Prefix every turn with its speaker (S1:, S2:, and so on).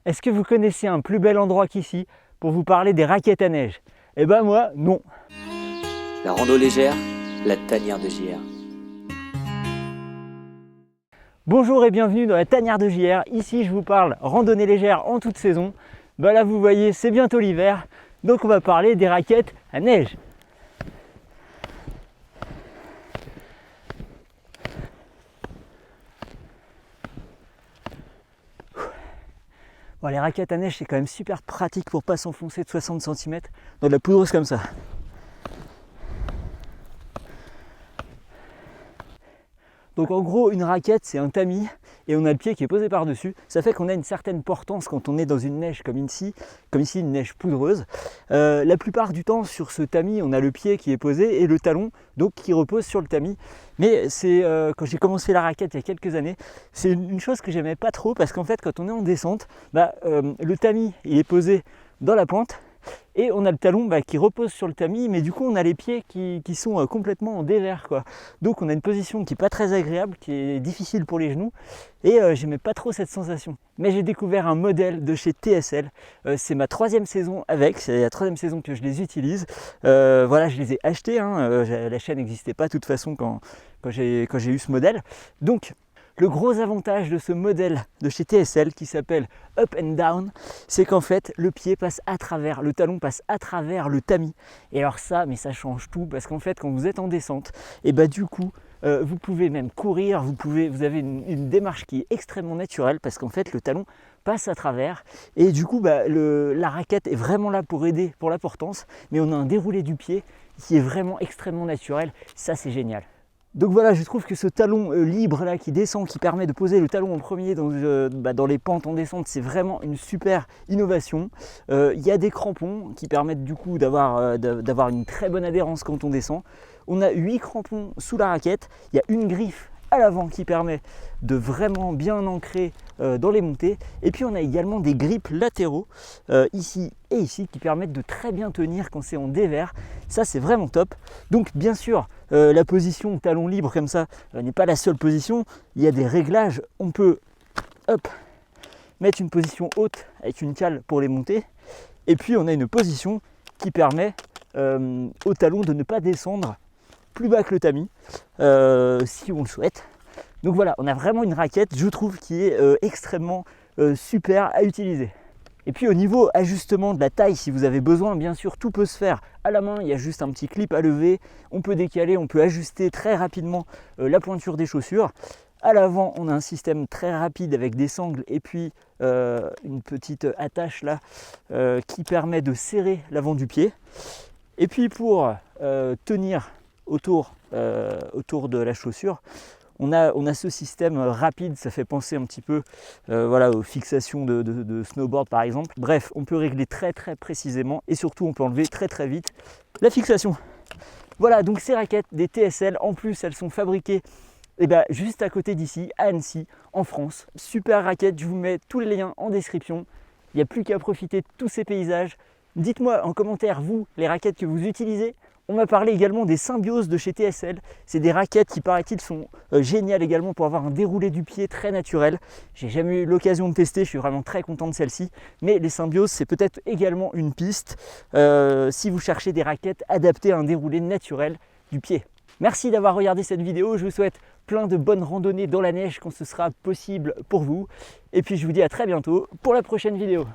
S1: Est-ce que vous connaissez un plus bel endroit qu'ici pour vous parler des raquettes à neige? Eh ben moi, non.
S2: La rando légère, la tanière de JR.
S1: Bonjour et bienvenue dans la tanière de JR. Ici, je vous parle randonnée légère en toute saison. Bah là, vous voyez, c'est bientôt l'hiver, donc on va parler des raquettes à neige. Bon, les raquettes à neige, c'est quand même super pratique pour pas s'enfoncer de 60 cm dans de la poudreuse comme ça. Donc en gros, une raquette, c'est un tamis et on a le pied qui est posé par-dessus. Ça fait qu'on a une certaine portance quand on est dans une neige comme ici une neige poudreuse. La plupart du temps, sur ce tamis, on a le pied qui est posé et le talon donc qui repose sur le tamis. Mais c'est quand j'ai commencé la raquette il y a quelques années, c'est une chose que j'aimais pas trop parce qu'en fait, quand on est en descente, le tamis il est posé dans la pente. Et on a le talon qui repose sur le tamis, mais du coup on a les pieds qui sont complètement en dévers, quoi. Donc on a une position qui n'est pas très agréable, qui est difficile pour les genoux, et j'aimais pas trop cette sensation. Mais j'ai découvert un modèle de chez TSL, c'est ma 3e saison avec, c'est la 3e saison que je les utilise. Voilà, je les ai achetés, la chaîne n'existait pas de toute façon quand j'ai eu ce modèle. Donc le gros avantage de ce modèle de chez TSL qui s'appelle Up and Down, c'est qu'en fait le pied passe à travers, le talon passe à travers le tamis. Et alors ça, mais ça change tout parce qu'en fait quand vous êtes en descente, et du coup vous pouvez même courir, vous avez une démarche qui est extrêmement naturelle parce qu'en fait le talon passe à travers et du coup la raquette est vraiment là pour aider pour la portance, mais on a un déroulé du pied qui est vraiment extrêmement naturel. Ça, c'est génial. Donc voilà, je trouve que ce talon libre là qui descend, qui permet de poser le talon en premier dans les pentes en descente, c'est vraiment une super innovation. Il y a des crampons qui permettent du coup d'avoir une très bonne adhérence quand on descend. On a 8 crampons sous la raquette, il y a une griffe à l'avant qui permet de vraiment bien ancrer dans les montées, et puis on a également des grippes latéraux ici et ici qui permettent de très bien tenir quand c'est en dévers. Ça, c'est vraiment top. Donc bien sûr la position talon libre comme ça n'est pas la seule position, il y a des réglages. On peut mettre une position haute avec une cale pour les montées, et puis on a une position qui permet au talon de ne pas descendre plus bas que le tamis si on le souhaite. Donc voilà, on a vraiment une raquette, je trouve, qui est extrêmement super à utiliser. Et puis au niveau ajustement de la taille, si vous avez besoin, bien sûr, tout peut se faire à la main. Il y a juste un petit clip à lever, on peut décaler, on peut ajuster très rapidement la pointure des chaussures. À l'avant, on a un système très rapide avec des sangles et puis une petite attache là qui permet de serrer l'avant du pied. Et puis pour tenir autour de la chaussure, on a ce système rapide, ça fait penser un petit peu aux fixations de snowboard par exemple. Bref, on peut régler très très précisément et surtout on peut enlever très très vite la fixation. Voilà, donc ces raquettes des TSL, en plus elles sont fabriquées juste à côté d'ici, à Annecy, en France. Super raquettes, je vous mets tous les liens en description. Il n'y a plus qu'à profiter de tous ces paysages. Dites-moi en commentaire, vous, les raquettes que vous utilisez. On m'a parlé également des Symbiose de chez TSL. C'est des raquettes qui, paraît-il, sont géniales également pour avoir un déroulé du pied très naturel. J'ai jamais eu l'occasion de tester, je suis vraiment très content de celle-ci. Mais les Symbiose, c'est peut-être également une piste si vous cherchez des raquettes adaptées à un déroulé naturel du pied. Merci d'avoir regardé cette vidéo, je vous souhaite plein de bonnes randonnées dans la neige quand ce sera possible pour vous. Et puis je vous dis à très bientôt pour la prochaine vidéo.